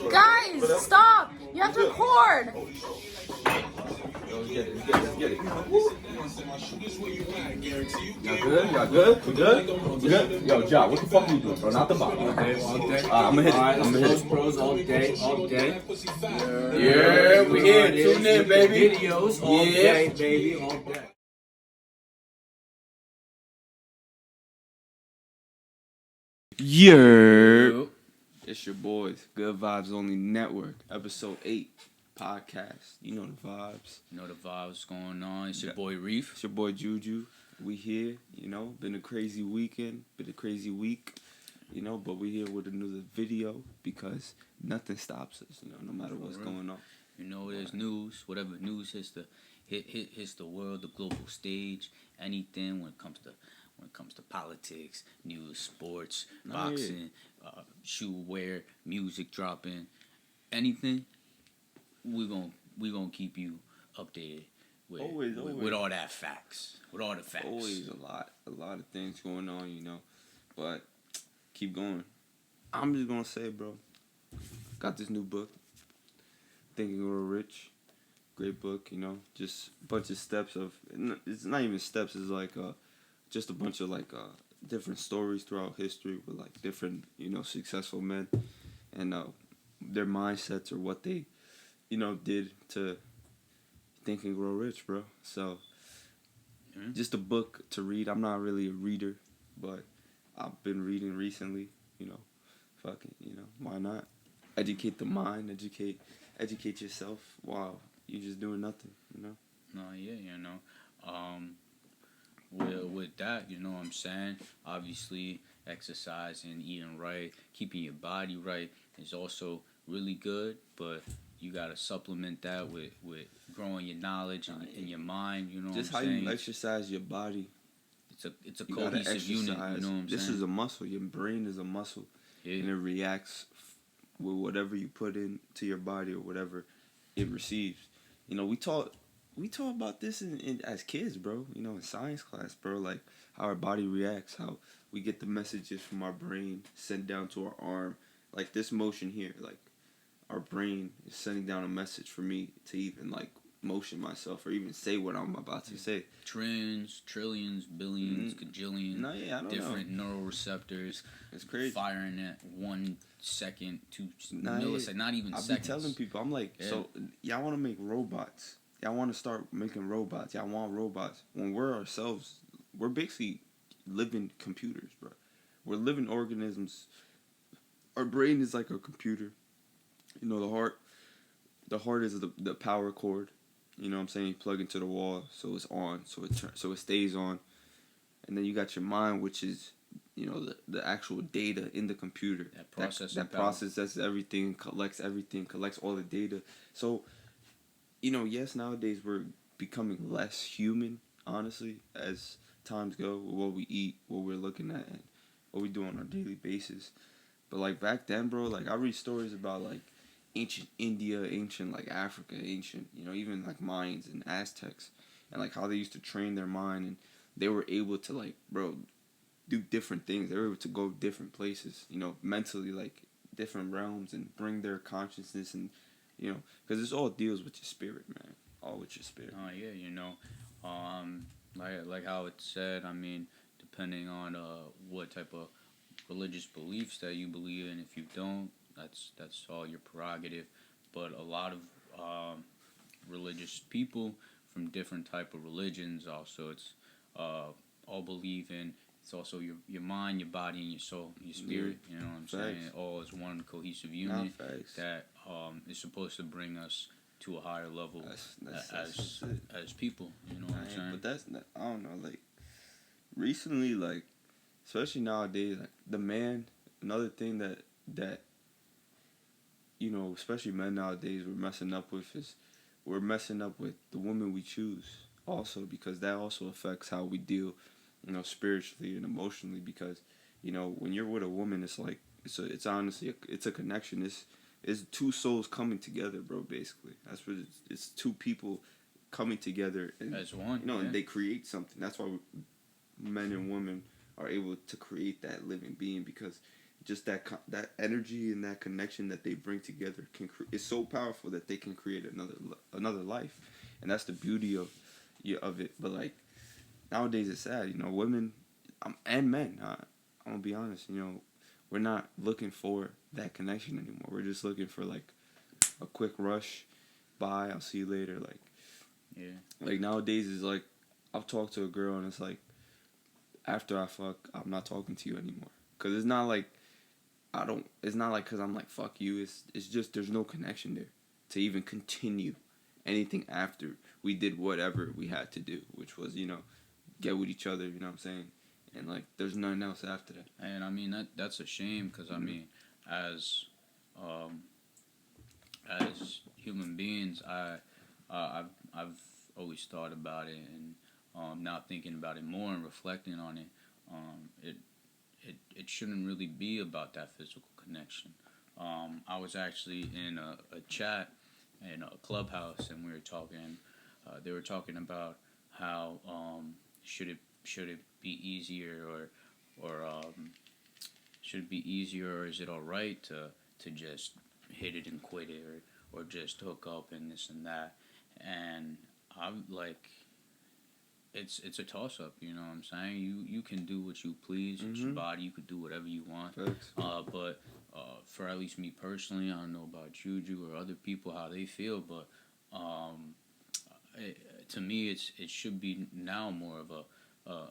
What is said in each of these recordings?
Guys, stop! You have to record! Let's get it. Y'all good? Y'all good? We good? We good? Yo, Ja, what the fuck are you doing, bro? Not the bottom. All day. I'm gonna hit it. I'm gonna hit it. Pros all day. Yeah, we here. Tune in, baby. Videos all day, baby, all day. Yeah. It's your boys, Good Vibes Only Network, Ep.8 podcast. You know the vibes. You know the vibes going on. It's your boy Reef. It's your boy Juju. We here, you know. Been a crazy weekend. Been a crazy week, you know. But we here with another video because nothing stops us, you know, no matter what's going on. You know, there's news. Whatever news hits the world, the global stage. Anything when it comes to politics, news, sports, boxing, shoe wear, music dropping, anything, we gonna keep you updated with all that facts. With all the facts. Always a lot of things going on, you know. But keep going. I'm just gonna say, bro, got this new book, Think and Grow Rich. Great book, you know. Just a bunch of steps of. It's not even steps. It's like just a bunch of different stories throughout history with like different, you know, successful men and their mindsets or what they, you know, did to think and grow rich, bro. So just a book to read. I'm not really a reader, but I've been reading recently, you know. Fucking, you know, why not? Educate the mind, educate yourself while you're just doing nothing, you know. No, yeah, you know. With that, you know what I'm saying? Obviously, exercising, eating right, keeping your body right is also really good, but you got to supplement that with growing your knowledge and your mind, you know just what I'm saying? saying? Just how you exercise your body. It's a cohesive unit, you know what I'm saying? This is a muscle. Your brain is a muscle. Yeah. And it reacts with whatever you put into your body or whatever it receives. You know, we taught about this as kids, bro. You know, in science class, bro. Like how our body reacts, how we get the messages from our brain sent down to our arm. Like this motion here, like our brain is sending down a message for me to even like motion myself or even say what I'm about to say. Trillions, billions, gajillion, different neuroreceptors. It's crazy. Firing at 1 second, 2 milliseconds, not even seconds. I be telling people, I'm like, so y'all want to make robots. Y'all want to start making robots. Y'all want robots. When we're ourselves, we're basically living computers, bro. We're living organisms. Our brain is like a computer. You know, the heart is the power cord. You know what I'm saying? You plug into the wall, so it's on, so it stays on. And then you got your mind, which is, you know, the actual data in the computer. That processes everything, collects all the data. So, you know, yes, nowadays we're becoming less human, honestly, as times go, with what we eat, what we're looking at, and what we do on our daily basis. But, like, back then, bro, like, I read stories about, like, ancient India, ancient, like, Africa, ancient, you know, even, like, Mayans and Aztecs, and, like, how they used to train their mind, and they were able to, like, bro, do different things. They were able to go different places, you know, mentally, like, different realms, and bring their consciousness and, you know, because this all deals with your spirit, man. All with your spirit. Oh, yeah, you know. Like how it said, I mean, depending on what type of religious beliefs that you believe in, if you don't, that's all your prerogative. But a lot of religious people from different type of religions also, it's all believe in. It's also your mind, your body, and your soul, your spirit. You know what I'm saying? It all is one cohesive unit that is supposed to bring us to a higher level as people. You know what I'm saying? But that's not, I don't know. Like recently, like especially nowadays, like the man. Another thing that you know, especially men nowadays, we're messing up with the woman we choose. Also, because that also affects how we deal, you know, spiritually and emotionally, because, you know, when you're with a woman, it's like, it's honestly, it's a connection. It's two souls coming together, bro, basically. That's what it's two people coming together. And, as one. You know, and they create something. That's why men and women are able to create that living being, because just that energy and that connection that they bring together is so powerful that they can create another life, and that's the beauty of it. But like nowadays, it's sad. You know, women and men. I'm gonna be honest. You know, we're not looking for that connection anymore. We're just looking for like a quick rush. Bye. I'll see you later. Like, Yeah. Like nowadays is like I've talked to a girl and it's like after I fuck, I'm not talking to you anymore. Cause it's not like It's not like cause I'm like fuck you. It's just there's no connection there to even continue anything after we did whatever we had to do, which was get with each other. You know what I'm saying? And like there's nothing else after that. And I mean that's a shame because I mean, as human beings, I've always thought about it, and now thinking about it more and reflecting on it, it shouldn't really be about that physical connection. I was actually in a chat in a clubhouse, and we were talking. They were talking about how should it be easier or should it be easier, or is it all right to just hit it and quit it, or just hook up and this and that? And I'm like, it's a toss up, you know what I'm saying? You can do what you please, it's your body, you could do whatever you want. But for at least me personally, I don't know about Juju or other people how they feel, but to me it should be now more of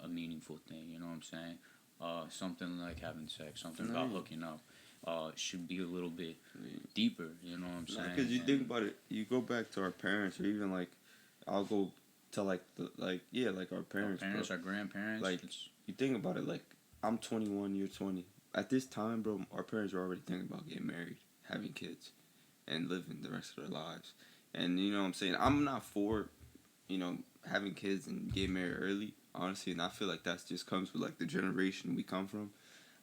a meaningful thing, you know what I'm saying? Something like having sex, something about hooking up. Should be a little bit deeper, you know what I'm saying? Because you think about it, you go back to our parents, or even like, I'll go to like our parents, our grandparents. Like you think about it, like I'm 21, you're 20. At this time, bro, our parents were already thinking about getting married, having kids, and living the rest of their lives. And you know what I'm saying? I'm not for, having kids and getting married early, honestly. And I feel like that just comes with like the generation we come from.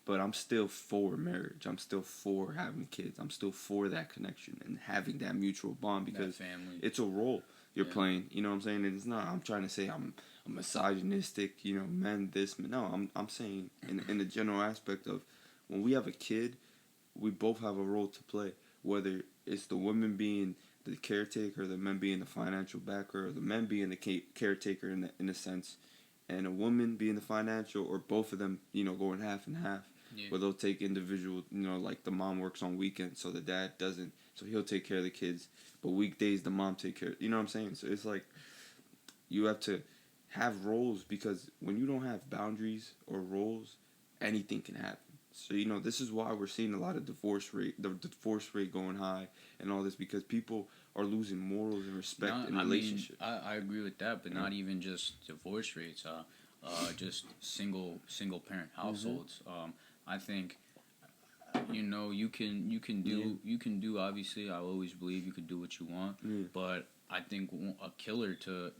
But I'm still for marriage. I'm still for having kids. I'm still for that connection and having that mutual bond because it's a role you're playing. You know what I'm saying? And it's not. I'm trying to say I'm a misogynistic. Men this. No, I'm saying in the general aspect of when we have a kid, we both have a role to play. Whether it's the woman being the caretaker, the men being the financial backer, or the men being the caretaker in a sense, and a woman being the financial, or both of them, going half and half. Yeah. Where they'll take individual, like the mom works on weekends, so the dad doesn't, so he'll take care of the kids. But weekdays, the mom take care. You know what I'm saying? So it's like you have to have roles because when you don't have boundaries or roles, anything can happen. So this is why we're seeing a lot of the divorce rate going high, and all this because people are losing morals and respect in relationships. I agree with that, but not even just divorce rates. Just single parent households. I think you can do obviously. I always believe you could do what you want, but I think a killer to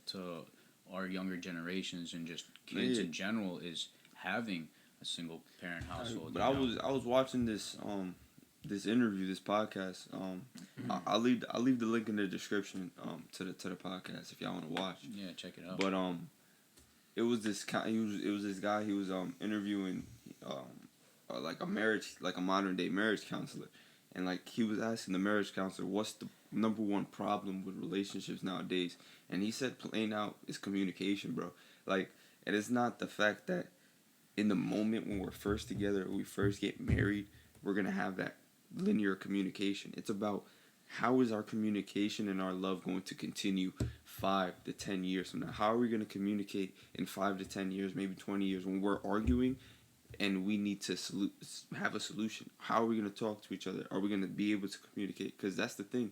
our younger generations and just kids in general is having a single parent household. But I was watching this this interview, this podcast. I'll leave the link in the description to the podcast if y'all want to watch. Yeah, check it out. But it was this guy. He was interviewing like a modern day marriage counselor, and like he was asking the marriage counselor what's the number one problem with relationships nowadays, and he said plain out is communication, bro. Like, and it's not the fact that in the moment when we're first together, or we first get married, we're gonna have that linear communication. It's about how is our communication and our love going to continue 5 to 10 years from now? How are we going to communicate in 5 to 10 years, maybe 20 years when we're arguing and we need to have a solution? How are we going to talk to each other? Are we going to be able to communicate? Because that's the thing.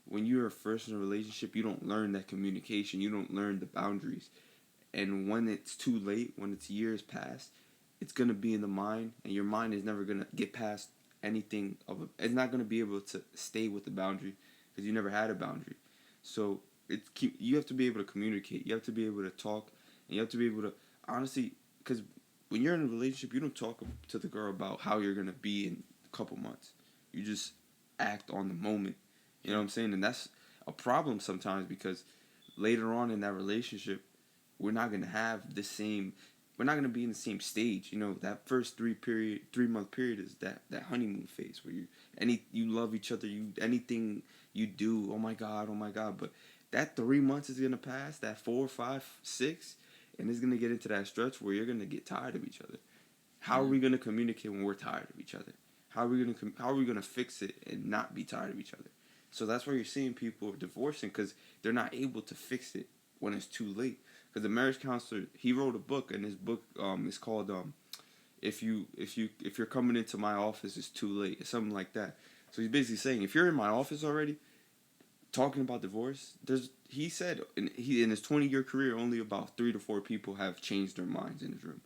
When you're first in a relationship, you don't learn that communication. You don't learn the boundaries. And when it's too late, when it's years past, it's going to be in the mind, and your mind is never going to get past anything it's not going to be able to stay with the boundary because you never had a boundary. So you have to be able to communicate. You have to be able to talk, and you have to be able to honestly, because when you're in a relationship, you don't talk to the girl about how you're going to be in a couple months. You just act on the moment. You know what I'm saying? And that's a problem sometimes because later on in that relationship, we're not going to have the same we're not gonna be in the same stage. You know, that first 3-month period is that honeymoon phase where you love each other, anything you do, oh my god. But that 3 months is gonna pass, that 4, 5, 6, and it's gonna get into that stretch where you're gonna get tired of each other. How are we gonna communicate when we're tired of each other? How are we gonna fix it and not be tired of each other? So that's why you're seeing people divorcing, because they're not able to fix it when it's too late. Because the marriage counselor, he wrote a book, and his book is called if you're coming into my office, it's too late. It's something like that. So he's basically saying, if you're in my office already talking about divorce, he said in his 20-year career, only about 3 to 4 people have changed their minds in his room.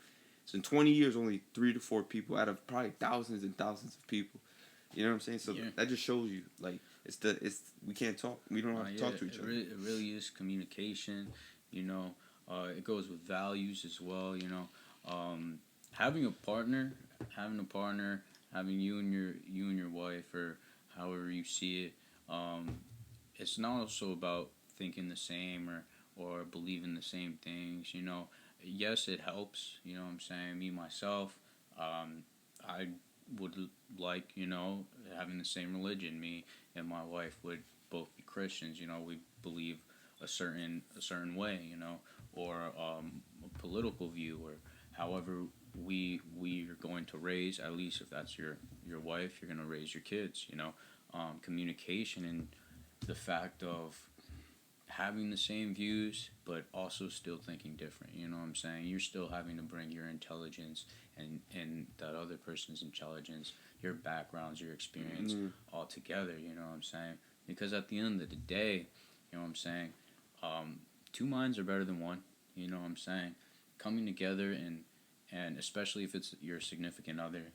So in 20 years, only 3 to 4 people out of probably thousands and thousands of people. You know what I'm saying? So that just shows you, like, we can't talk. We don't have to talk to each other. It really is communication. You know, it goes with values as well. You know, having a partner, having you and your wife, or however you see it. It's not also about thinking the same or believing the same things. You know, yes, it helps. You know what I'm saying? Me myself, I would like, you know, having the same religion. Me and my wife would both be Christians. You know, we believe a certain way, you know, or a political view, or however we are going to raise. At least if that's your wife, you're going to raise your kids. You know, communication and the fact of having the same views, but also still thinking different. You know what I'm saying? You're still having to bring your intelligence and that other person's intelligence, your backgrounds, your experience, all together. You know what I'm saying? Because at the end of the day, you know what I'm saying? 2 minds are better than one. You know what I'm saying? Coming together and especially if it's your significant other,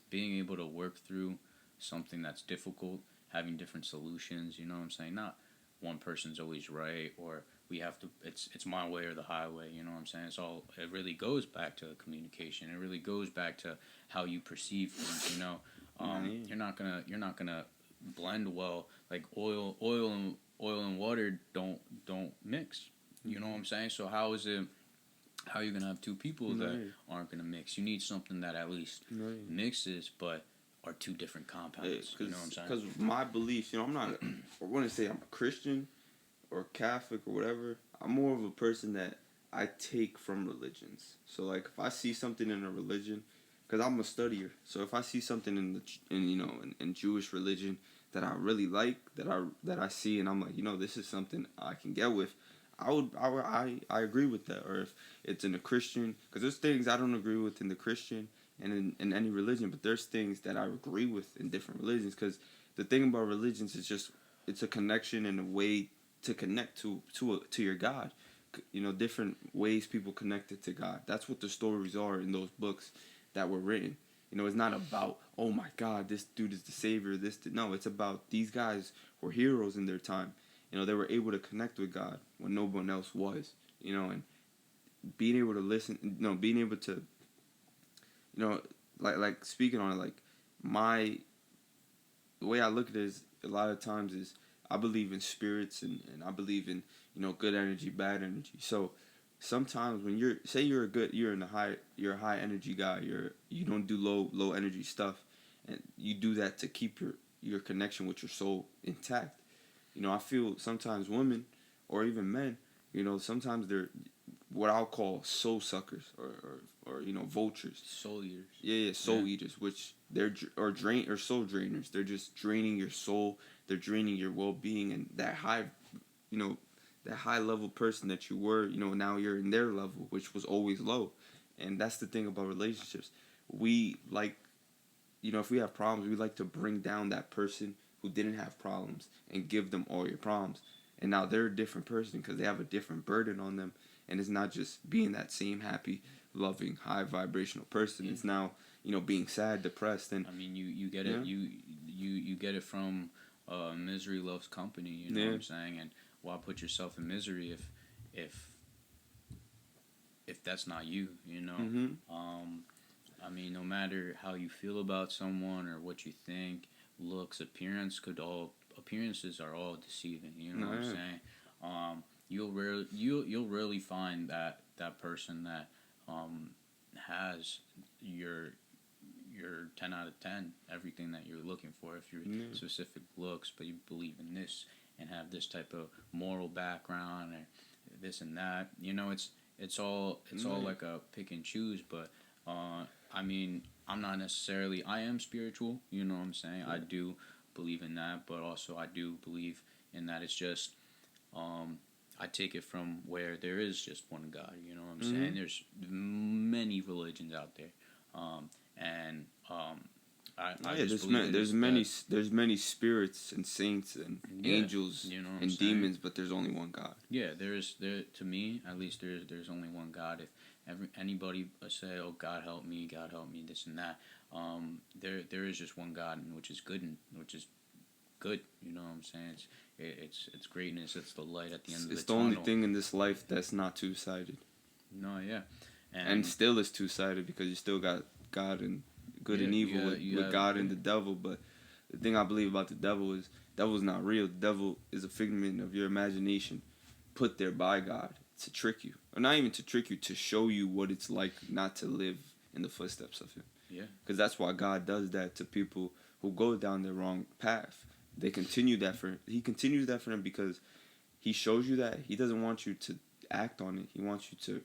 being able to work through something that's difficult, having different solutions. You know what I'm saying? Not one person's always right, or we have to. It's my way or the highway. You know what I'm saying? It really goes back to communication. It really goes back to how you perceive things. You know, you're not gonna blend well. Like oil and water don't mix. You know what I'm saying? So how are you gonna have two people that aren't gonna mix? You need something that at least mixes, but are two different compounds. You know what I'm saying? Because my beliefs, you know, I'm not. I want to say I'm a Christian or Catholic or whatever. I'm more of a person that I take from religions. So like, if I see something in a religion, because I'm a studier, so if I see something in Jewish religion that I really like, that I see, and I'm like, you know, this is something I can get with, I agree with that. Or if it's in a Christian, because there's things I don't agree with in the Christian and in any religion, but there's things that I agree with in different religions. Because the thing about religions is just, it's a connection and a way to connect to your God. You know, different ways people connected to God. That's what the stories are in those books that were written. You know, it's not about, oh my God, this dude is the savior. No, it's about these guys were heroes in their time. You know, they were able to connect with God when no one else was. You know, and being able to listen. You know, being able to. You know, like speaking on it, like the way I look at it is, a lot of times is, I believe in spirits and I believe in, you know, good energy, bad energy. So sometimes when you're a high energy guy, you don't do low energy stuff, and you do that to keep your connection with your soul intact. You know, I feel sometimes women or even men, you know, sometimes they're what I'll call soul suckers or you know, vultures. Soul eaters. Yeah, soul eaters, which they're soul drainers. They're just draining your soul. They're draining your well-being, and that high level person that you were, you know, now you're in their level, which was always low. And that's the thing about relationships. We like, you know, if we have problems, we like to bring down that person who didn't have problems and give them all your problems. And now they're a different person because they have a different burden on them. And it's not just being that same happy, loving, high vibrational person. It's now, you know, being sad, depressed, and I mean, you get it. You get it from misery loves company. You know what I'm saying? And why put yourself in misery if that's not you? You know. I mean, no matter how you feel about someone or what you think, looks, appearances are all deceiving. You know what I'm saying? You'll rarely find that person that has your 10 out of 10, everything that you're looking for. If you're specific looks, but you believe in this and have this type of moral background or this and that, it's all like a pick and choose. But I mean, I'm not necessarily. I am spiritual. You know what I'm saying? I do believe in that, but also I do believe in that it's just. I take it from where there is just one God. You know what I'm saying? There's many religions out there, and there's many spirits and saints and angels and demons, but there's only one God. Yeah, to me at least there's only one God. If anybody say, "Oh, God help me, this and that," there is just one God, and which is good, and which is good. You know what I'm saying? It's greatness. It's the light at the end of the tunnel. It's the only thing in this life that's not two-sided. No, yeah, and still is two-sided because you still got God and good and evil with God and the devil. But the thing I believe about the devil is devil's not real. The devil is a figment of your imagination put there by God to trick you, or not even to trick you, to show you what it's like not to live in the footsteps of him. Yeah, because that's why God does that to people who go down the wrong path. He continues that for him because he shows you that he doesn't want you to act on it. He wants you to,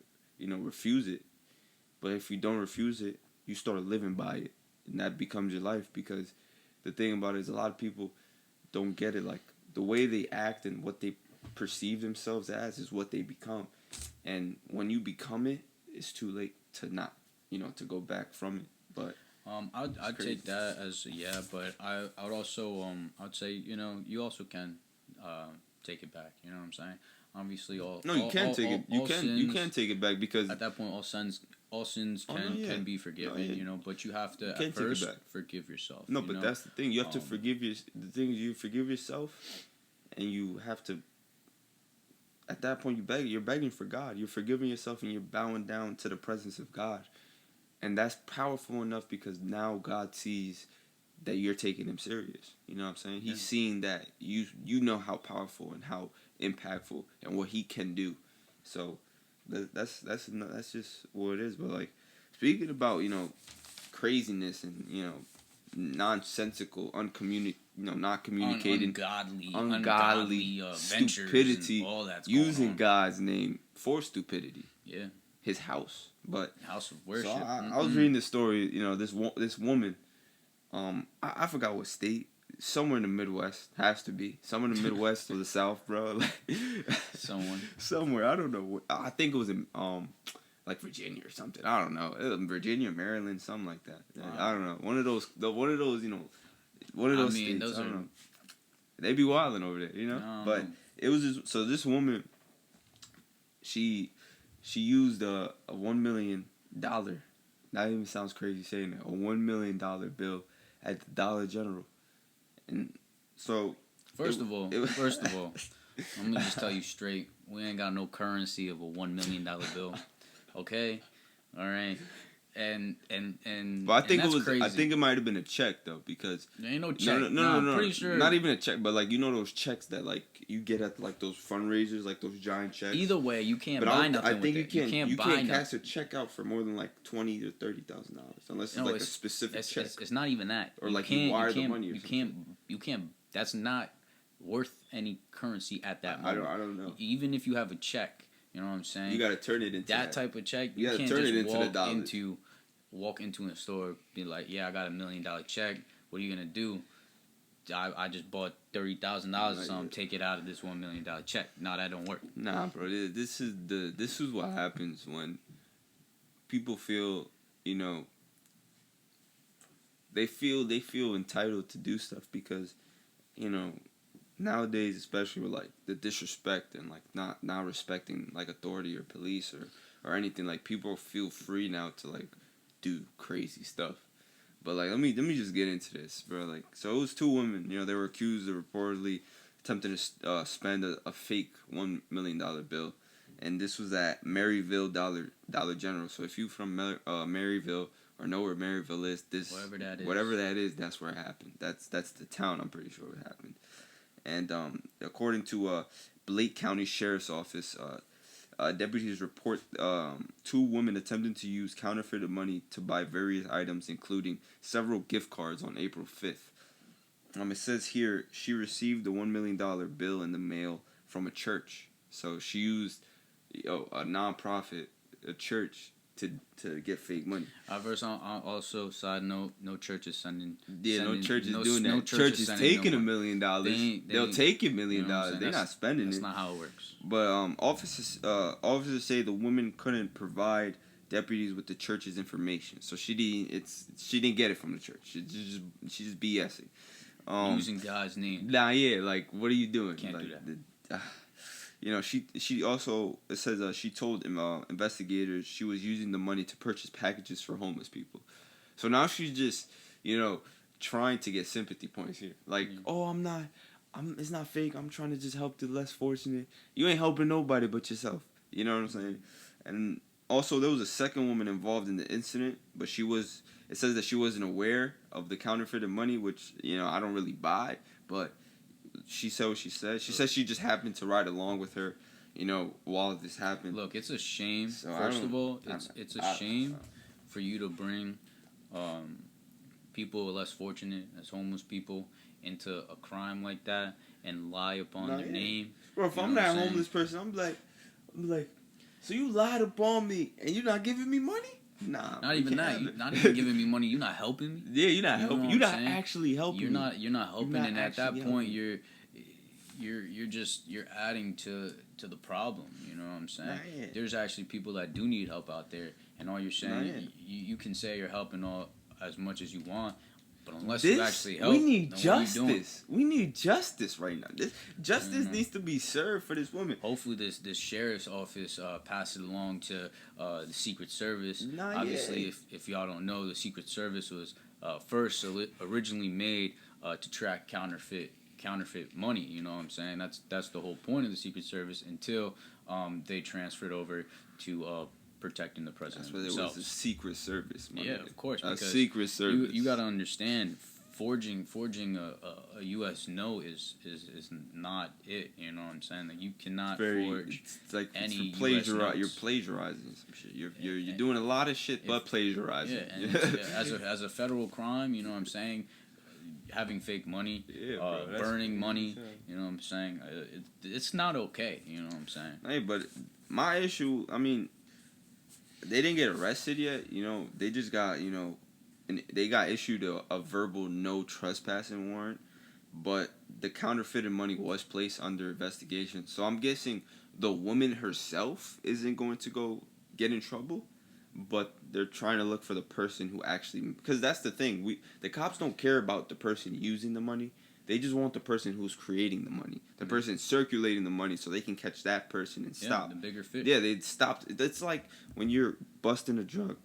refuse it. But if you don't refuse it, you start living by it, and that becomes your life. Because the thing about it is, a lot of people don't get it. Like, the way they act and what they perceive themselves as is what they become. And when you become it, it's too late to not, to go back from it. But I'd take that as but I would also I'd say you also can take it back. You know what I'm saying? Obviously, you can take it back, because at that point all sins can be forgiven. But you have to at first forgive yourself. No, but that's the thing. You have to forgive the thing is you forgive yourself, and you have to. At that point, you're begging for God. You're forgiving yourself, and you're bowing down to the presence of God. And that's powerful enough because now God sees that you're taking him serious. You know what I'm saying? He's seeing that you know how powerful and how impactful and what he can do. So that's just what it is. But like, speaking about craziness and nonsensical, not communicating, ungodly stupidity, all that's using God's name for stupidity. Yeah. His house, but house of worship. So I was reading this story. This woman, I forgot what state. Somewhere in the Midwest, has to be somewhere in the Midwest or the South, bro. Somewhere. I don't know. I think it was in like Virginia or something. I don't know. Virginia, Maryland, something like that. Wow. I don't know. One of those states. I don't know. They be wilding over there, No. But it was just, so this woman, she used a $1 million. That even sounds crazy saying that. A $1 million bill at the Dollar General, and so first of all, let me just tell you straight: we ain't got no currency of a $1 million bill. Okay, all right. And but I think it was crazy. I think it might have been a check though, because there ain't no check. No, I'm pretty sure not even a check, but like those checks that like you get at like those fundraisers, like those giant checks. Either way, you can't buy nothing. I think with you it. can't buy nothing. cash a check out for more than like $20,000 or $30,000 unless it's like a specific check. It's not even that. Or like you wire the money. You can't. That's not worth any currency at that moment. I don't know. Even if you have a check, you know what I'm saying. You got to turn it into that type of check. You can't turn just walk into a store, be like, yeah, I got $1 million check. What are you gonna do? I just bought $30,000 or something. Take it out of this $1 million check. No, that don't work. Nah, bro. This is what happens when people feel, they feel entitled to do stuff because, nowadays, especially with like the disrespect and like not respecting like authority or police or anything, like people feel free now to like do crazy stuff. But like let me just get into this, bro. Like, so it was two women, they were accused of reportedly attempting to spend a fake $1 million bill, and this was at Maryville Dollar General. So if you from Maryville or know where Maryville is, whatever that is, that's where it happened. That's the town. I'm pretty sure it happened. And according to Blake County Sheriff's Office, deputies report 2 women attempting to use counterfeited money to buy various items, including several gift cards on April 5th. It says here she received a $1 million bill in the mail from a church. So she used a nonprofit, a church, to get fake money. Also, side note, no church is sending. Yeah, no church is doing that. No church is taking $1 million. They'll take $1 million. They're not spending it. That's not how it works. But officers say the woman couldn't provide deputies with the church's information, so she didn't get it from the church. She's just BSing. Using God's name. Nah, yeah, like, what are you doing? Can't like, do that. She also, it says she told investigators she was using the money to purchase packages for homeless people. So now she's just, trying to get sympathy points here. Like, it's not fake. I'm trying to just help the less fortunate. You ain't helping nobody but yourself. You know what I'm saying? And also, there was a second woman involved in the incident, but it says that she wasn't aware of the counterfeited money, which, I don't really buy, but she said what she said. She said she just happened to ride along with her, while this happened. Look, it's a shame. First of all, it's a shame for you to bring people less fortunate as homeless people into a crime like that and lie upon their name. Bro, if I'm that homeless person, I'm like, so you lied upon me and you're not giving me money? Nah. Not even that. You're not even giving me money. You're not helping me. Yeah, you're not helping. You're not actually helping. You're not helping, and at that point, you're adding to the problem. You know what I'm saying? Nah, yeah. There's actually people that do need help out there, and all you're saying, you can say you're helping all as much as you want, but unless you actually help, we need justice. We need justice right now. Justice needs to be served for this woman. Hopefully, this sheriff's office passes it along to the Secret Service. Obviously, if y'all don't know, the Secret Service was first originally made to track counterfeit money. You know what I'm saying? That's the whole point of the Secret Service until they transferred over to protecting the president. That's why there was a Secret Service. Yeah, of course. A Secret Service. You got to understand, forging a U.S. note is not it. You know what I'm saying? Like, you cannot forge any U.S. notes. You're plagiarizing some shit. You're doing a lot of shit but plagiarizing. Yeah, and as a federal crime, you know what I'm saying? Having fake money, burning money, you know what I'm saying? It's not okay, you know what I'm saying? Hey, but my issue, they didn't get arrested yet, they just got, and they got issued a verbal no trespassing warrant, but the counterfeited money was placed under investigation. So I'm guessing the woman herself isn't going to go get in trouble, but they're trying to look for the person who actually, because that's the thing, the cops don't care about the person using the money. They just want the person who's creating the money, the person circulating the money, so they can catch that person and stop. The bigger fish. Yeah, they stopped. It's like when you're busting a drug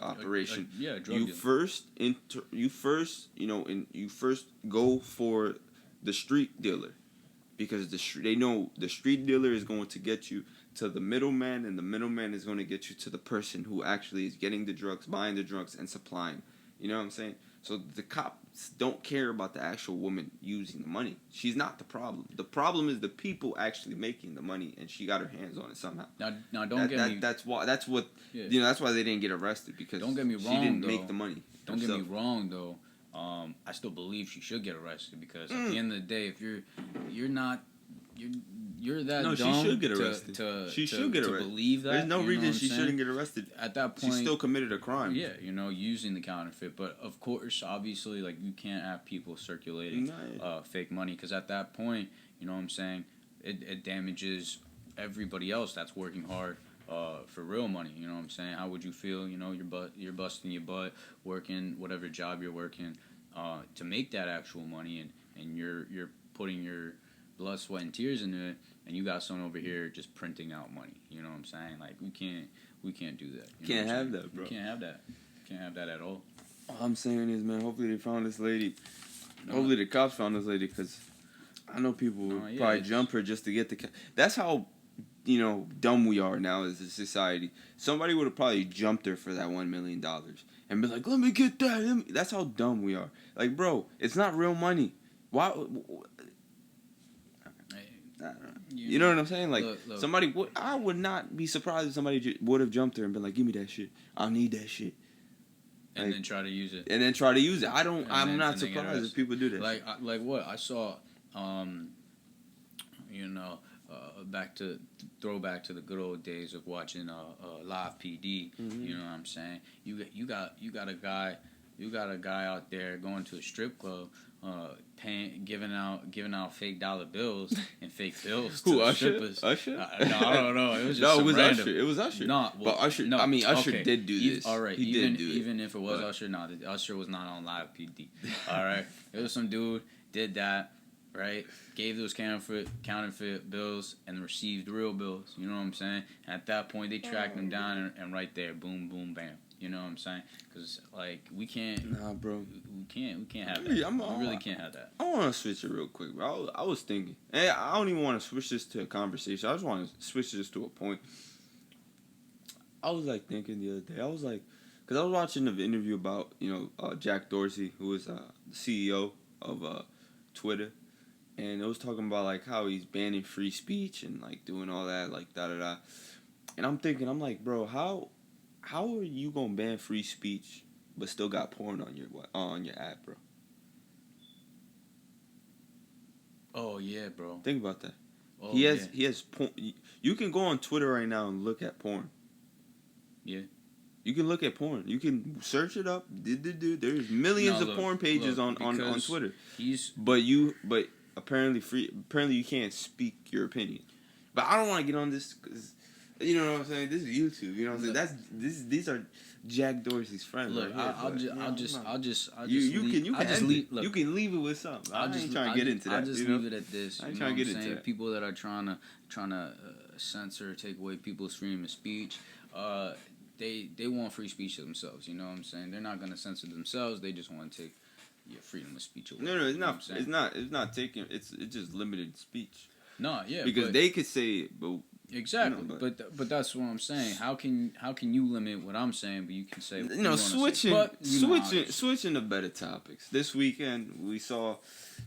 operation. A drug you first go for the street dealer, because they know the street dealer is going to get you to the middleman, and the middleman is going to get you to the person who actually is getting the drugs, buying the drugs, and supplying. You know what I'm saying? So the cops don't care about the actual woman using the money. She's not the problem. The problem is the people actually making the money, and she got her hands on it somehow. Now don't get me. That's why they didn't get arrested, because don't get me wrong, she didn't make the money. Don't get me wrong though. I still believe she should get arrested, because at the end of the day, if you're not. You're that dumb. She should get arrested. She should get arrested. To believe that. There's no reason she shouldn't get arrested. At that point, she still committed a crime. Yeah, using the counterfeit. But of course, obviously, like, you can't have people circulating fake money, because at that point, you know what I'm saying, it damages everybody else that's working hard for real money. You know what I'm saying? How would you feel? You're busting your butt, working whatever job you're working to make that actual money, and you're putting your blood, sweat, and tears into it, and you got someone over here just printing out money. You know what I'm saying? Like, we can't do that. You can't have that, bro. We can't have that. Can't have that at all. All I'm saying is, man, hopefully they found this lady. Hopefully the cops found this lady, because I know people would probably jump her just to get the... That's how, dumb we are now as a society. Somebody would have probably jumped her for that $1 million and be like, let me get that. That's how dumb we are. Like, bro, it's not real money. Why... You know what I'm saying? Like look. somebody would. I would not be surprised if somebody would have jumped there and been like, "Give me that shit. I need that shit." And then try to use it. I'm not surprised if people do that. Like what I saw, you know, throwback to the good old days of watching live PD. Mm-hmm. You know what I'm saying? You got a guy out there going to a strip club, giving out fake dollar bills and fake bills to the strippers. Usher? No, I don't know. It was just random. Usher. It was Usher. No, well, but Usher. No, I mean, Usher okay. did do this. All right. He did do it. Even if it was Usher, no, Usher was not on live PD. All right. It was some dude did that. Right, gave those counterfeit bills and received real bills. You know what I'm saying? And at that point, they tracked him down, and right there, boom, boom, bam. You know what I'm saying? Because like we can't. Nah, bro. We can't have that. We really can't have that. I want to switch it real quick, bro. I was thinking, and I don't even want to switch this to a conversation. I just want to switch this to a point. I was like thinking the other day. I was like, because I was watching an interview about Jack Dorsey, who is the CEO of Twitter. And it was talking about, like, how he's banning free speech and, like, doing all that, like, da-da-da. And I'm thinking, I'm like, bro, how are you going to ban free speech but still got porn on your app, bro? Oh, yeah, bro. Think about that. Oh, he has porn. You can go on Twitter right now and look at porn. Yeah. You can look at porn. You can search it up. There's millions of porn pages on Twitter. But apparently you can't speak your opinion. But I don't want to get on this because you know what I'm saying. This is YouTube. You know what I'm saying. These are Jack Dorsey's friends. Look, right You can leave it with something. I ain't trying to get into that. I'll just leave it at this. I ain't trying to get into that. People that are trying to censor, take away people's freedom of speech. They want free speech themselves. You know what I'm saying? They're not gonna censor themselves. They just want to take your freedom of speech away. No, it's not. It's not taking. It's just limited speech. No, yeah, because they could say it, but exactly. But that's what I'm saying. How can you limit what I'm saying, but you can say switching to better topics. This weekend we saw,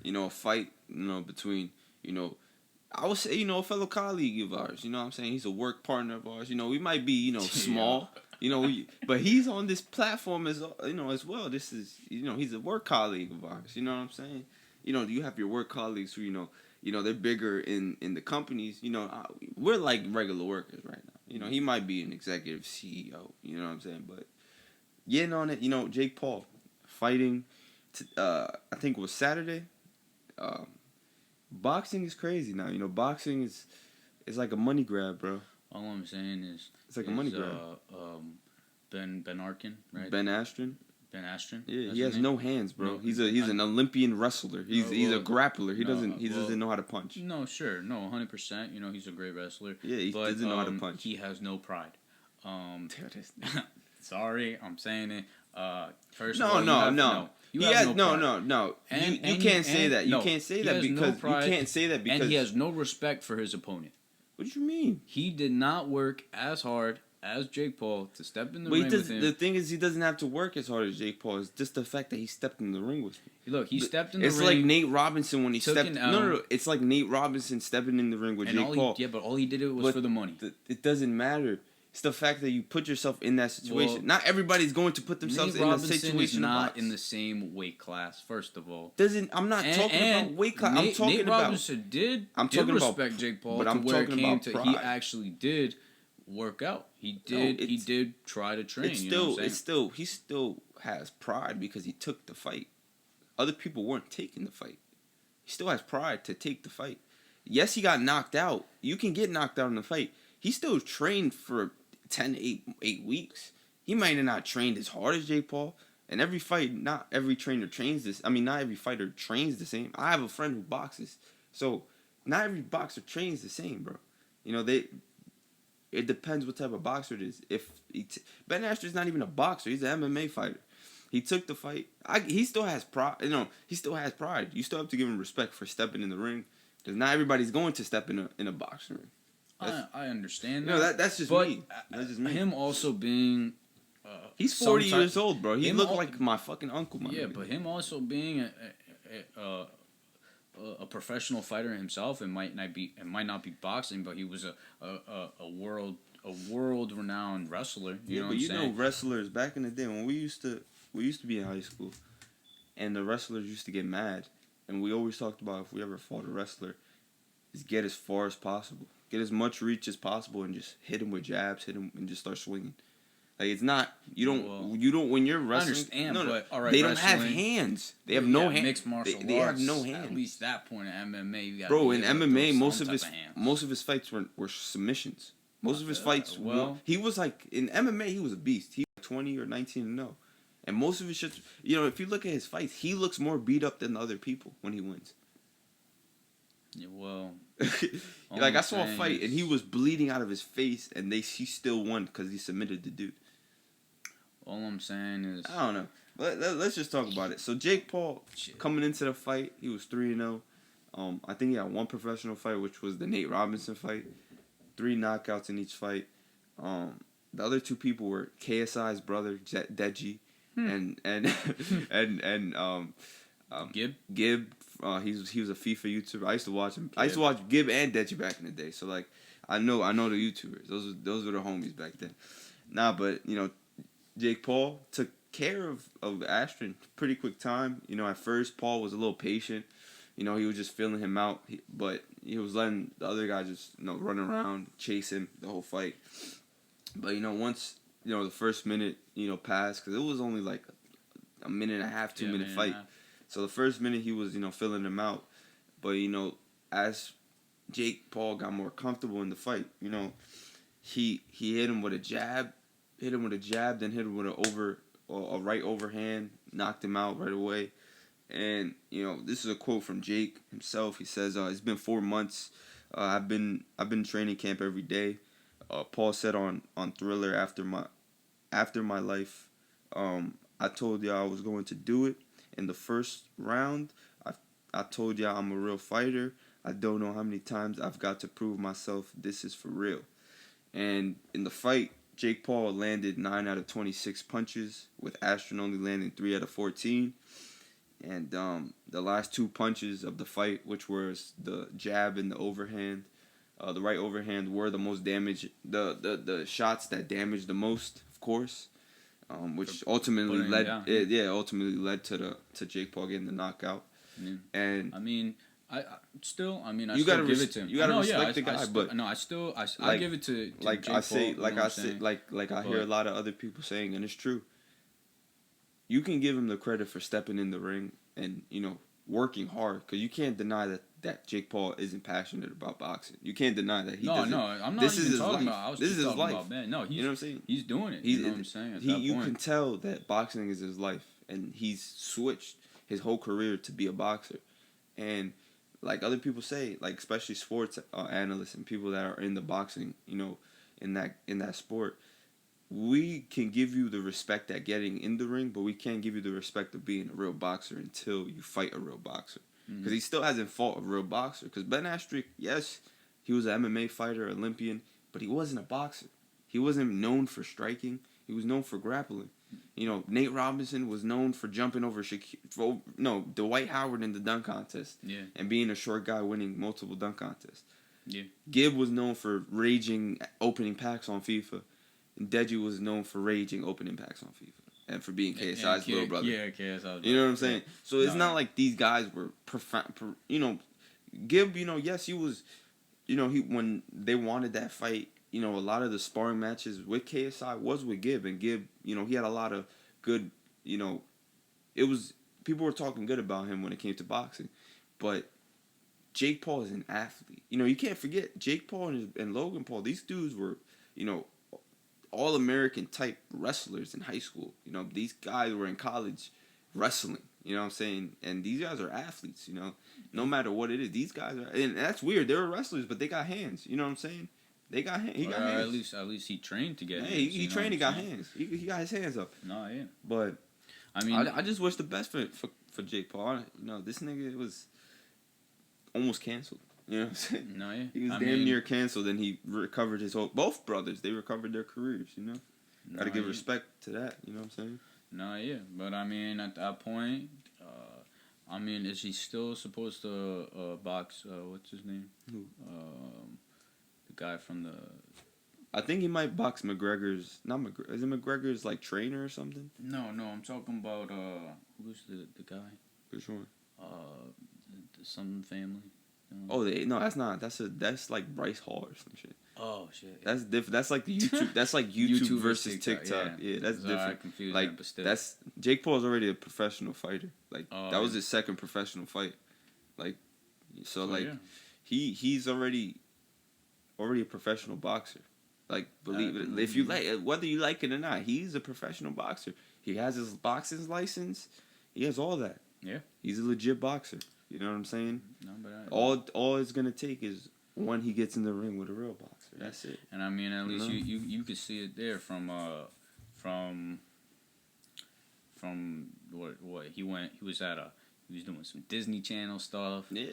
a fight, between, I would say, a fellow colleague of ours. You know what I'm saying? He's a work partner of ours. We might be, small. But he's on this platform as well. This is, he's a work colleague of ours. You know what I'm saying? You have your work colleagues who, they're bigger in the companies. We're like regular workers right now. He might be an executive CEO. You know what I'm saying? But getting on it, Jake Paul fighting, I think it was Saturday. Boxing is crazy now. Boxing is like a money grab, bro. All I'm saying is it's like a money grab. Ben Arkin, right? Ben Askren. Yeah, he has no hands, bro. He's an Olympian wrestler. He's a grappler. He doesn't know how to punch. No, sure, no, 100%. He's a great wrestler. Yeah, he doesn't know how to punch. He has no pride. Sorry, I'm saying it. First of all, no. You can't say that. You can't say that because and he has no respect for his opponent. What do you mean? He did not work as hard as Jake Paul to step in the ring with him. The thing is, he doesn't have to work as hard as Jake Paul. It's just the fact that he stepped in the ring with me. Look, he stepped in the ring. It's like Nate Robinson when he stepped. No. It's like Nate Robinson stepping in the ring with Jake Paul. But all he did was for the money. It doesn't matter. It's the fact that you put yourself in that situation. Well, not everybody's going to put themselves in a situation. Nate Robinson is not in the same weight class. First of all, I'm not talking about weight class. I'm talking Nate about. Robinson did respect Jake Paul, but I'm talking about pride. He actually did work out. He did try to train. He still has pride because he took the fight. Other people weren't taking the fight. He still has pride to take the fight. Yes, he got knocked out. You can get knocked out in the fight. He still trained for 8 weeks. He might have not trained as hard as Jake Paul. And every fight, not every trainer trains this. I mean, not every fighter trains the same. I have a friend who boxes. So, not every boxer trains the same, bro. It depends what type of boxer it is. Ben Askren's not even a boxer. He's an MMA fighter. He took the fight. He still has pride. He still has pride. You still have to give him respect for stepping in the ring. Because not everybody's going to step in a boxing ring. I understand that. No, that's just me. That's just me. Him also being... he's 40 years old, bro. He looked like my fucking uncle, man. Yeah, but him also being a professional fighter himself. It might not be boxing, but he was a world renowned wrestler. You know what I'm saying? Wrestlers back in the day when we used to be in high school, and the wrestlers used to get mad, and we always talked about if we ever fought a wrestler, is get as far as possible, get as much reach as possible, and just hit him with jabs, hit him, and just start swinging. Like it's not you don't when you're wrestling. I understand, but all right, they don't have hands. They have no hands. Mixed martial arts. They have no hands. At least that point in MMA, you got. Bro, in MMA, most of his fights were submissions. Most of his fights, he was like in MMA, he was a beast. He was 20 or 19-0, and most of his shit. If you look at his fights, he looks more beat up than the other people when he wins. Yeah, well, like I saw a fight and he was bleeding out of his face, and he still won because he submitted the dude. All I'm saying is I don't know. Let's just talk about it. So Jake Paul coming into the fight, he was 3-0. I think he had one professional fight, which was the Nate Robinson fight. 3 knockouts in each fight. The other 2 people were KSI's brother Deji and Gib. Gib. He was a FIFA YouTuber. I used to watch him. Gib. I used to watch Gib and Deji back in the day. So like I know the YouTubers. Those were the homies back then. But Jake Paul took care of Ashton pretty quick time. At first Paul was a little patient. He was just feeling him out, but he was letting the other guy just run around, chase him the whole fight. But once the first minute passed, because it was only like a minute and a half, 2 minute fight. So the first minute he was filling him out, but as Jake Paul got more comfortable in the fight, he hit him with a jab. Hit him with a jab, then hit him with a right overhand, knocked him out right away. And this is a quote from Jake himself. He says, "It's been 4 months. I've been training camp every day." Paul said on Thriller after my life, I told y'all I was going to do it. In the first round, I told y'all I'm a real fighter. I don't know how many times I've got to prove myself. This is for real. And in the fight, Jake Paul landed 9 out of 26 punches, with Ashton only landing 3 out of 14. And the last 2 punches of the fight, which was the jab and the overhand, the right overhand, were the most damaged. The shots that damaged the most, of course, which ultimately led to Jake Paul getting the knockout. Yeah. And I mean, I still give it to him. You gotta respect the guy, I give it to like Jake I say, Paul, I hear a lot of other people saying, and it's true. You can give him the credit for stepping in the ring and working hard, because you can't deny that Jake Paul isn't passionate about boxing. You can't deny that he doesn't. No, I'm not this even is talking about. I was this just is his talking life. about, man. No, you know what I'm saying? He's doing it. You know what I'm saying? You can tell that boxing is his life, and he's switched his whole career to be a boxer. And like other people say, like especially sports analysts and people that are in the boxing, in that sport, we can give you the respect at getting in the ring, but we can't give you the respect of being a real boxer until you fight a real boxer. Because he still hasn't fought a real boxer. Because Ben Askren, yes, he was an MMA fighter, Olympian, but he wasn't a boxer. He wasn't known for striking. He was known for grappling. Nate Robinson was known for jumping over Dwight Howard in the dunk contest. Yeah. And being a short guy winning multiple dunk contests. Yeah. Gib was known for raging opening packs on FIFA. And Deji was known for raging opening packs on FIFA. And for being KSI's little brother. Yeah, KSI's You know what I'm saying? Yeah. So it's not like these guys were profound. Gib, yes, he was, when they wanted that fight, a lot of the sparring matches with KSI was with Gib. And Gib, he had a lot of good, people were talking good about him when it came to boxing. But Jake Paul is an athlete. You can't forget Jake Paul and Logan Paul. These dudes were, all-American type wrestlers in high school. These guys were in college wrestling. You know what I'm saying? And these guys are athletes, no matter what it is. These guys are, and that's weird. They were wrestlers, but they got hands. You know what I'm saying? They got hands. He got hands. At least he trained to get hands. He trained and got hands. He got his hands up. No, yeah. But, I just wish the best for Jake Paul. This nigga was almost canceled. You know what I'm saying? No, yeah. He was damn near canceled, and he recovered his whole... Both brothers, they recovered their careers, Gotta give respect to that, you know what I'm saying? No, yeah. But, at that point, I mean, is he still supposed to box? What's his name? Who? The guy from the. I think he might box McGregor's. Not McGregor. Is it McGregor's like trainer or something? No, I'm talking about who's the guy? Which one? The Sun family. Oh, that's not. That's like Bryce Hall or some shit. Oh shit. That's different. That's like the YouTube. That's like YouTube versus TikTok. Yeah, that's different. Like but still. that's Jake Paul's already a professional fighter. Like Oh, that was yeah. his second professional fight. Like, so like yeah. he's already a professional boxer. Like believe it if you like whether you like it or not, he's a professional boxer. He has his boxing license. He has all that. Yeah. He's a legit boxer. You know what I'm saying? No, but All it's gonna take is when he gets in the ring with a real boxer. That's it. And I mean, at least you could see it there from what he was doing some Disney Channel stuff. Yeah.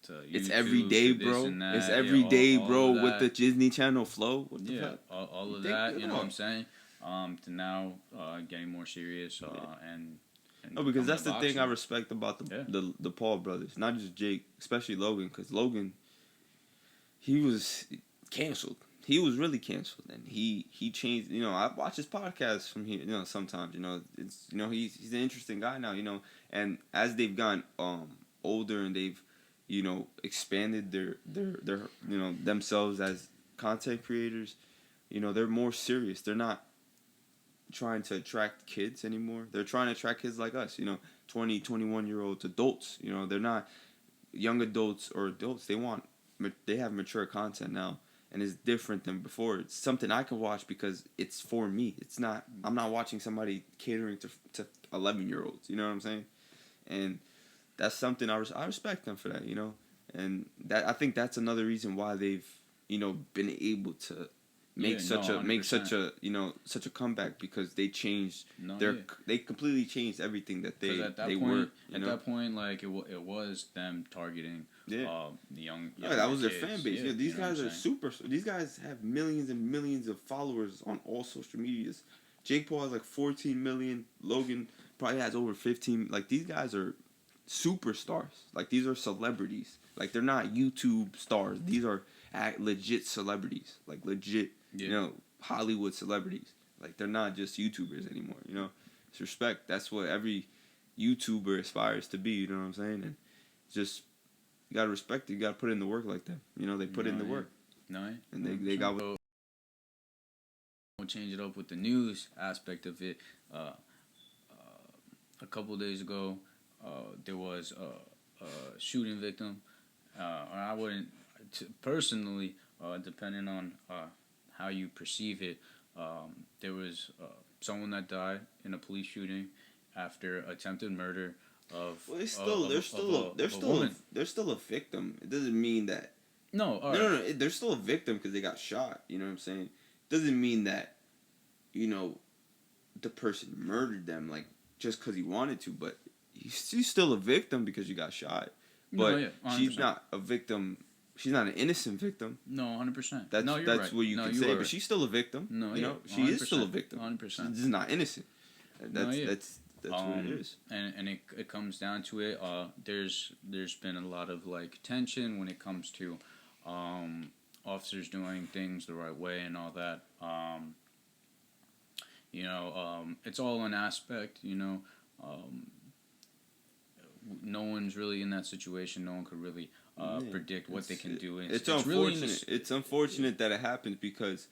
To It's YouTube, every day, to this bro. and that. It's every day, all bro, of with that. the Disney Channel flow. What the fuck? all of Think that. it You know all. what I'm saying? To now getting more serious and No, because becoming that's a the thing I boxer. respect about the Paul brothers, not just Jake, especially Logan, because Logan, he was canceled. He was really canceled, and he changed. You know, I watch his podcast from here. You know, sometimes it's he's an interesting guy now. You know, and as they've gotten older and they've expanded their themselves as content creators, they're more serious. They're not trying to attract kids anymore. They're trying to attract kids like us, 20, 21-year-olds, adults. They're not young adults or adults. They have mature content now, and it's different than before. It's something I can watch because it's for me. I'm not watching somebody catering to 11-year-olds. You know what I'm saying? And that's something I respect them for that, and that I think that's another reason why they've been able to make such a comeback, because they changed they completely changed everything that they were. At that point, like it was them targeting the young that was their kids. fan base. These guys are super. These guys have millions and millions of followers on all social medias. Jake Paul has like 14 million. Logan probably has over 15. Like, these guys are superstars. Like, these are celebrities. Like, they're not YouTube stars. These are legit celebrities. Like, legit, Hollywood celebrities. Like, they're not just YouTubers anymore, It's respect. That's what every YouTuber aspires to be, you know what I'm saying? And just, you gotta respect it. You gotta put in the work like them. They put in the work. And they got what... We'll change it up with the news aspect of it. A couple days ago, there was a shooting victim. I wouldn't, personally, depending on how you perceive it, there was someone that died in a police shooting after attempted murder of. Well, they're still a victim. It doesn't mean that. No, they're still a victim because they got shot. You know what I'm saying? Doesn't mean that the person murdered them, like, just because he wanted to, but she's still a victim because you got shot. But she's not a victim. She's not an innocent victim. No, 100%. That's right. what you can say. But she's still a victim. She is still a victim. 100%. She's just not innocent. That's what it is. And it comes down to it. There's been a lot of like tension when it comes to officers doing things the right way and all that. It's all an aspect. No one's really in that situation. No one could really predict what they can do. It's unfortunate. It's unfortunate that it happens, because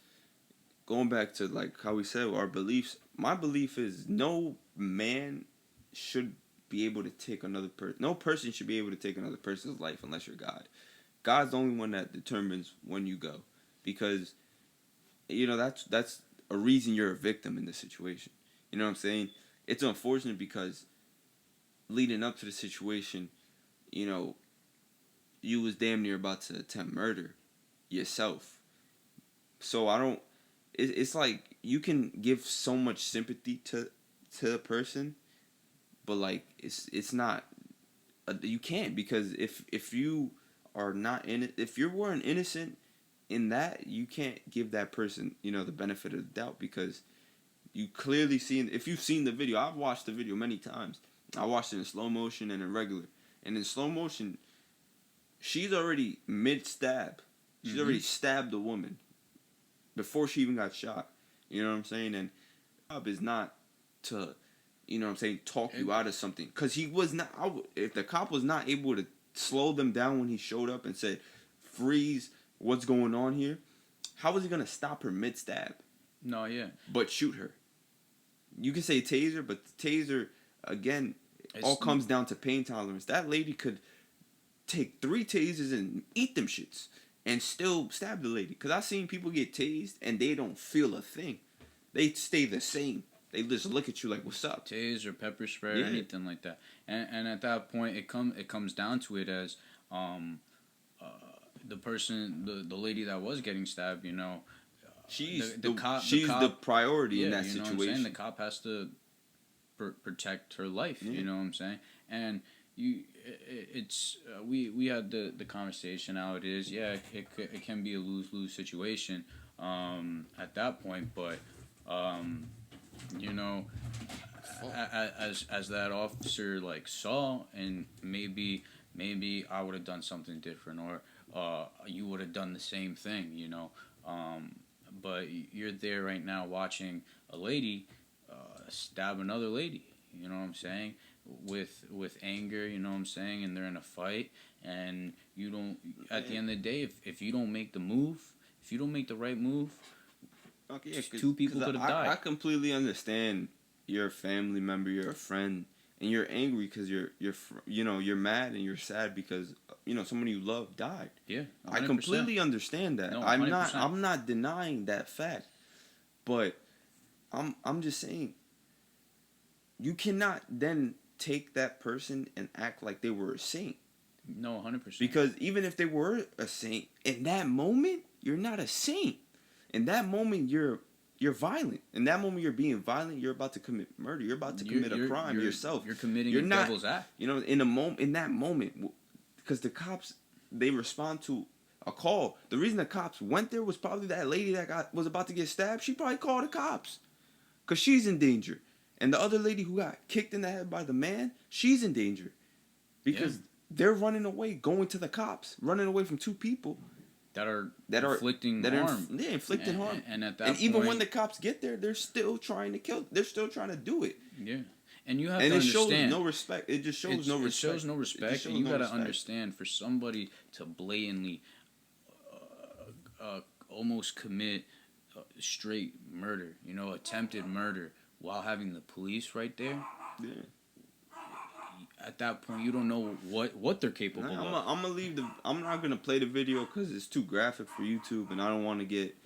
going back to like how we said our beliefs, my belief is no man should be able to take another person. No person should be able to take another person's life unless you're God. God's the only one that determines when you go, because that's a reason you're a victim in this situation. You know what I'm saying? It's unfortunate because leading up to the situation, you was damn near about to attempt murder yourself. So it's like you can give so much sympathy to a person, but like it's not, you can't, because if you are not in it, if you weren't innocent in that, you can't give that person the benefit of the doubt, because you clearly if you've seen the video. I've watched the video many times, I watched it in slow motion and in regular. And in slow motion, she's already mid-stab. She's already stabbed the woman before she even got shot. You know what I'm saying? And job is not to, you know what I'm saying, talk you out of something. Because he was not, if the cop was not able to slow them down when he showed up and said, freeze, what's going on here? How was he going to stop her mid-stab? No, yeah. But shoot her. You can say taser, but taser, again, all comes down to pain tolerance. That lady could take 3 tasers and eat them shits and still stab the lady. Because I've seen people get tased and they don't feel a thing. They stay the same. They just look at you like, what's up? Taser, pepper spray, or anything like that. And at that point, it comes down to it as the person, the lady that was getting stabbed, you know, she's the cop, the priority in that you know situation. What I'm saying? The cop has to protect her life. You know what I'm saying? And we had the conversation how it is. Yeah, it can be a lose situation at that point, but you know, as that officer like saw, and maybe I would have done something different, or you would have done the same thing, you know. But you're there right now watching a lady stab another lady, you know what I'm saying, with anger, you know what I'm saying, and they're in a fight, and you don't, at the end of the day, if you don't make the move, if you don't make the right move, okay, 2 people could have died. I completely understand you're a family member, you're a friend, and you're angry because you're mad and you're sad because somebody you love died. Yeah, 100%. I completely understand that. No, I'm not denying that fact, but I'm just saying you cannot then take that person and act like they were a saint. No, 100%. Because even if they were a saint, in that moment you're not a saint. In that moment you're violent. In that moment you're being violent. You're about to commit murder. You're about to commit a crime yourself. You're committing a devil's act. You know, in that moment, because the cops, they respond to a call. The reason the cops went there was probably that lady that was about to get stabbed. She probably called the cops because she's in danger. And the other lady who got kicked in the head by the man, she's in danger because they're running away, going to the cops, running away from 2 people that are inflicting harm. Inflicting harm. And at that point, even when the cops get there, they're still trying to kill. They're still trying to do it. Yeah. And you have to understand. And it shows no respect. It just shows no respect. It shows no respect. And you got to understand, for somebody to blatantly almost commit straight murder, attempted murder, while having the police right there. Yeah. At that point, you don't know what they're capable of. I'm not gonna play the video because it's too graphic for YouTube, and I don't want to get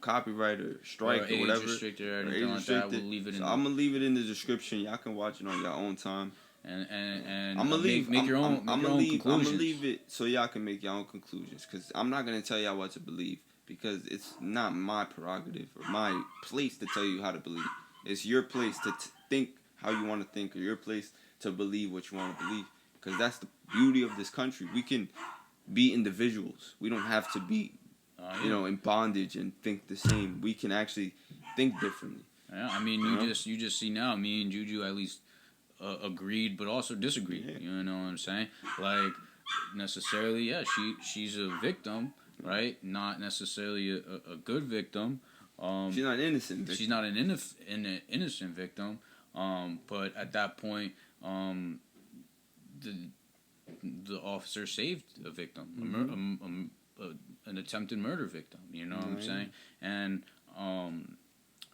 copyright or strike or whatever. Restricted or anything like that. We'll leave it in. So I'm gonna leave it in the description. Y'all can watch it on your own time. And I'm gonna make your own conclusions. I'm gonna leave it so y'all can make your own conclusions, because I'm not gonna tell y'all what to believe, because it's not my prerogative or my place to tell you how to believe. It's your place to think how you want to think, or your place to believe what you want to believe, because that's the beauty of this country. We can be individuals. We don't have to be, in bondage and think the same. We can actually think differently. Yeah, I mean, you just see now, me and Juju at least agreed, but also disagreed. Yeah. You know what I'm saying? Like, necessarily, yeah, she's a victim, right? Not necessarily a good victim. She's not an innocent victim. She's not an innocent victim. But at that point, the officer saved a victim, an attempted murder victim. You know what I'm saying? And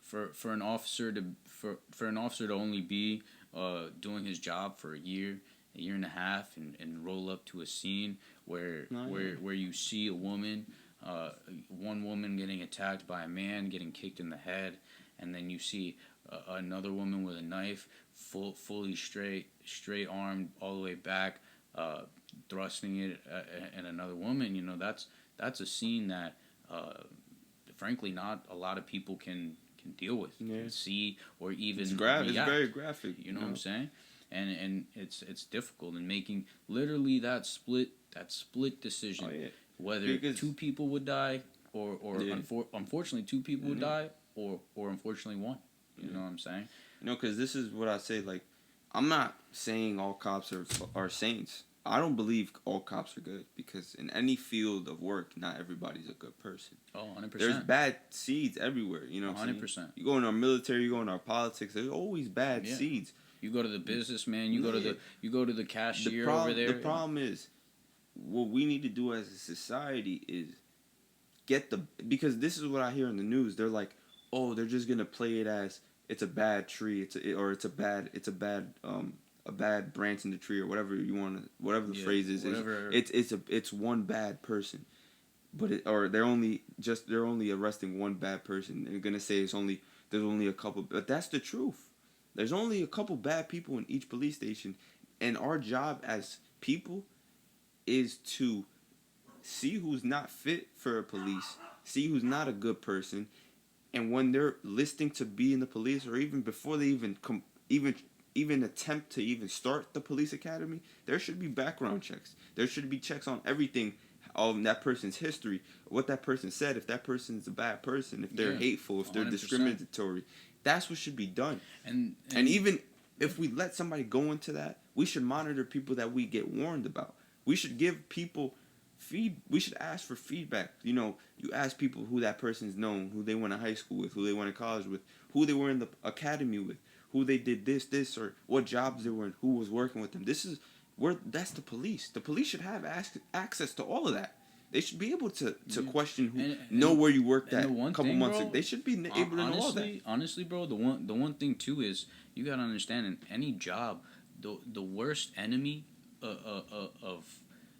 for an officer to only be doing his job for a year and a half, and roll up to a scene where you see a woman, one woman getting attacked by a man, getting kicked in the head, and then you see another woman with a knife, fully straight armed all the way back, thrusting it at another woman. That's a scene that frankly not a lot of people can deal with, can see, or even react. It's very graphic. You know what I'm saying? And it's difficult in making literally that split decision, whether because 2 people would die or unfortunately 2 people would die, or unfortunately 1. You know what I'm saying? Because this is what I say. Like, I'm not saying all cops are saints. I don't believe all cops are good because in any field of work, not everybody's a good person. Oh, 100%. There's bad seeds everywhere, you know what I'm 100%. saying? You go in our military, you go in our politics, there's always bad seeds. You go to the businessman, you go to the cashier over there. The problem is, what we need to do as a society is because this is what I hear in the news. They're like, oh, they're just gonna play it as it's a bad tree, it's a bad branch in the tree or whatever whatever the phrase is. It's one bad person, but they're only arresting one bad person. They're gonna say there's only a couple, but that's the truth. There's only a couple bad people in each police station, and our job as people is to see who's not fit for a police, see who's not a good person, and when they're listing to be in the police, or even before they even attempt to even start the police academy, there should be background checks. There should be checks on everything, on that person's history, what that person said, if that person's a bad person, if they're hateful, if they're 100%. Discriminatory. That's what should be done. And even if we let somebody go into that, we should monitor people that we get warned about. We should give people we should ask for feedback. You know, you ask people who that person's known, who they went to high school with, who they went to college with, who they were in the academy with, who they did this, or what jobs they were in, who was working with them. That's the police. The police should have access to all of that. They should be able to question know where you worked at a couple months ago. They should be able to know all that. Honestly, bro, the one thing too is you gotta understand, in any job, the worst enemy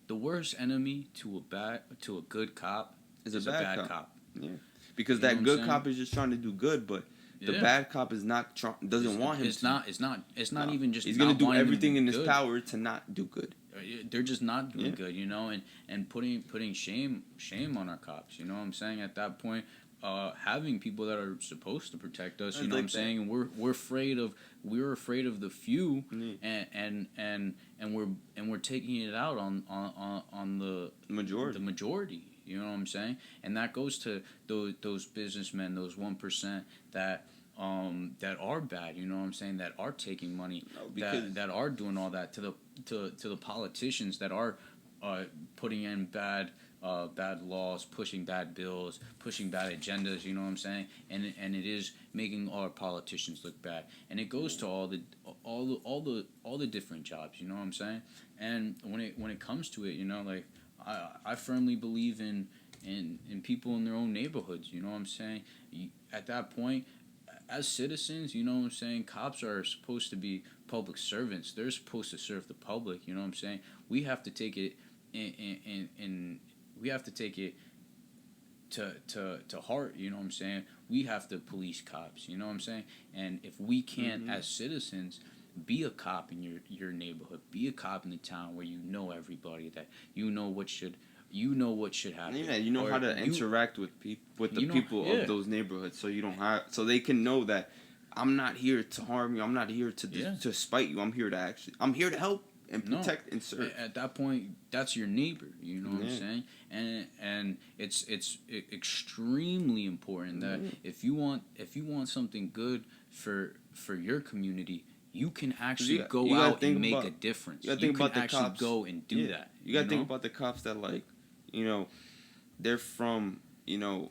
the worst enemy to a good cop is a bad cop. Yeah, because that good cop is just trying to do good, but the bad cop is not doesn't want him. It's not even just. He's gonna do everything in his power to not do good. They're just not doing good, you know, and putting shame on our cops. You know what I'm saying? At that point, having people that are supposed to protect us, you know what I'm saying? And we're afraid of the few, and we're taking it out on the majority. The majority, you know what I'm saying? And that goes to those businessmen, those 1% that are bad, you know what I'm saying? That are taking money, that are doing all that, to the politicians that are putting in bad laws, pushing bad bills, pushing bad agendas, you know what I'm saying? And it is making our politicians look bad. And it goes to all the different jobs, you know what I'm saying? And when it comes to it, you know, like I firmly believe in people in their own neighborhoods, you know what I'm saying? At that point, as citizens, you know what I'm saying, cops are supposed to be public servants. They're supposed to serve the public, you know what I'm saying? We have to take it we have to take it to heart, you know what I'm saying? We have to police cops, you know what I'm saying? And if we can't, as citizens, be a cop in your neighborhood, be a cop in the town where you know everybody, that you know what should happen. Yeah, you know how to interact with the people of those neighborhoods, so they can know that I'm not here to harm you. I'm not here to spite you. I'm here to help and protect and serve. At that point, that's your neighbor. You know what I'm saying? And it's extremely important that if you want something good for your community, you can actually go out and make a difference. You can actually go and do that. You gotta think about the cops that, like, you know, they're from, you know,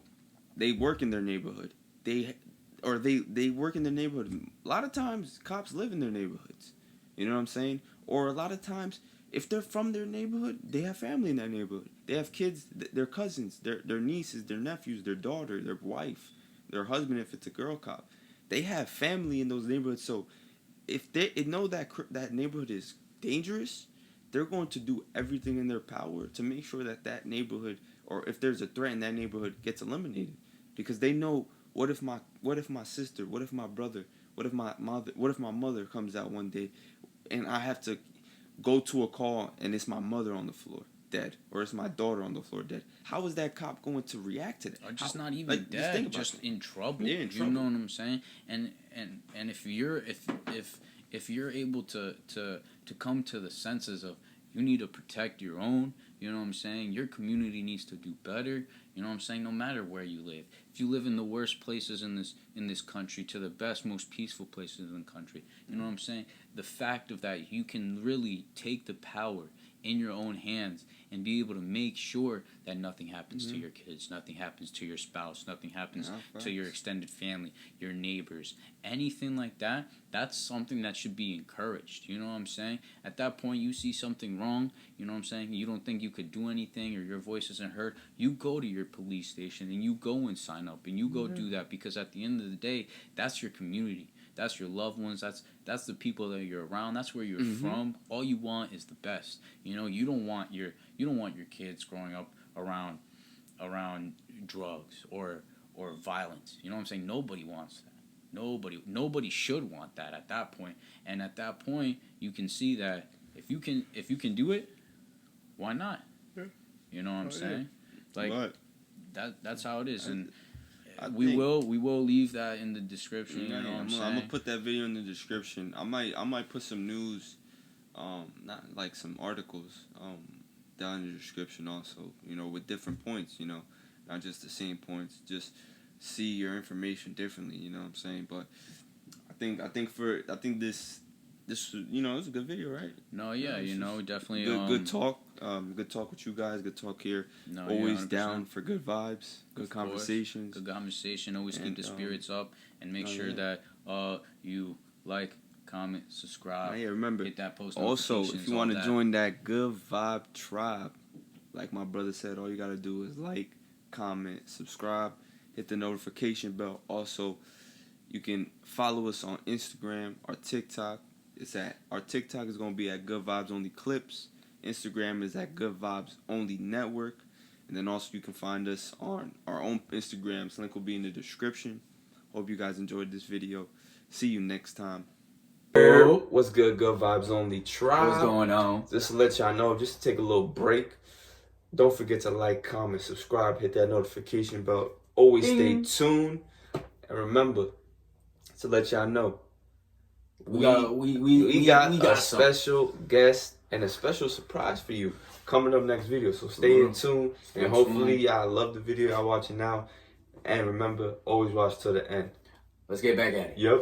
they work in their neighborhood. They work in their neighborhood. A lot of times, cops live in their neighborhoods. You know what I'm saying? Or a lot of times, if they're from their neighborhood, they have family in that neighborhood. They have kids, their cousins, their nieces, their nephews, their daughter, their wife, their husband if it's a girl cop. They have family in those neighborhoods. So if they know that neighborhood is dangerous, they're going to do everything in their power to make sure that neighborhood, or if there's a threat in that neighborhood, gets eliminated. Because they know, what if my sister, what if my brother, what if my mother comes out one day and I have to go to a call and it's my mother on the floor dead, or it's my daughter on the floor dead? How is that cop going to react to that? Or just not even dead, just in trouble. Yeah, in trouble. You know what I'm saying? And if you're able to come to the senses of, you need to protect your own, You know what I'm saying? Your community needs to do better. You know what I'm saying? No matter where you live. If you live in the worst places in this country to the best, most peaceful places in the country, you know what I'm saying? The fact of that, you can really take the power in your own hands and be able to make sure that nothing happens to your kids, nothing happens to your spouse, nothing happens to your extended family, your neighbors, anything like that. That's something that should be encouraged. You know what I'm saying? At that point, you see something wrong, you know what I'm saying? You don't think you could do anything or your voice isn't heard. You go to your police station and you go and sign up and you go do that, because at the end of the day, that's your community. That's your loved ones. That's the people that you're around. That's where you're from. All you want is the best. You know, you don't want your kids growing up around drugs or violence. You know what I'm saying? Nobody wants that. Nobody should want that at that point. And at that point, you can see that if you can do it, why not? Yeah. You know what I'm saying? Like that's how it is. And we will leave that in the description. You know what I'm saying? I'm gonna put that video in the description. I might put some news, not like some articles, down in the description also. You know, with different points. You know, not just the same points. Just see your information differently. You know what I'm saying? But I think this you know, it's a good video, right? No, yeah, you know, definitely good talk. Good talk with you guys. Good talk here. No, always yeah, down for good vibes, good conversations. Good conversation. Always keep the spirits up and make sure that you like, comment, subscribe. Yeah, remember, hit that post also, notifications, if you want to join that Good Vibe Tribe, like my brother said, all you gotta do is like, comment, subscribe, hit the notification bell. Also, you can follow us on Instagram or TikTok. Our TikTok is gonna be at Good Vibes Only Clips. Instagram is at Good Vibes Only Network. And then also you can find us on our own Instagrams. Link will be in the description. Hope you guys enjoyed this video. See you next time. What's good, Good Vibes Only Tribe? What's going on? Just to let y'all know, just to take a little break. Don't forget to like, comment, subscribe, hit that notification bell. Always stay tuned. And remember to let y'all know, we got a special guest and a special surprise for you coming up next video. So stay in tune, and hopefully y'all love the video y'all watching now. And remember, always watch till the end. Let's get back at it. Yep.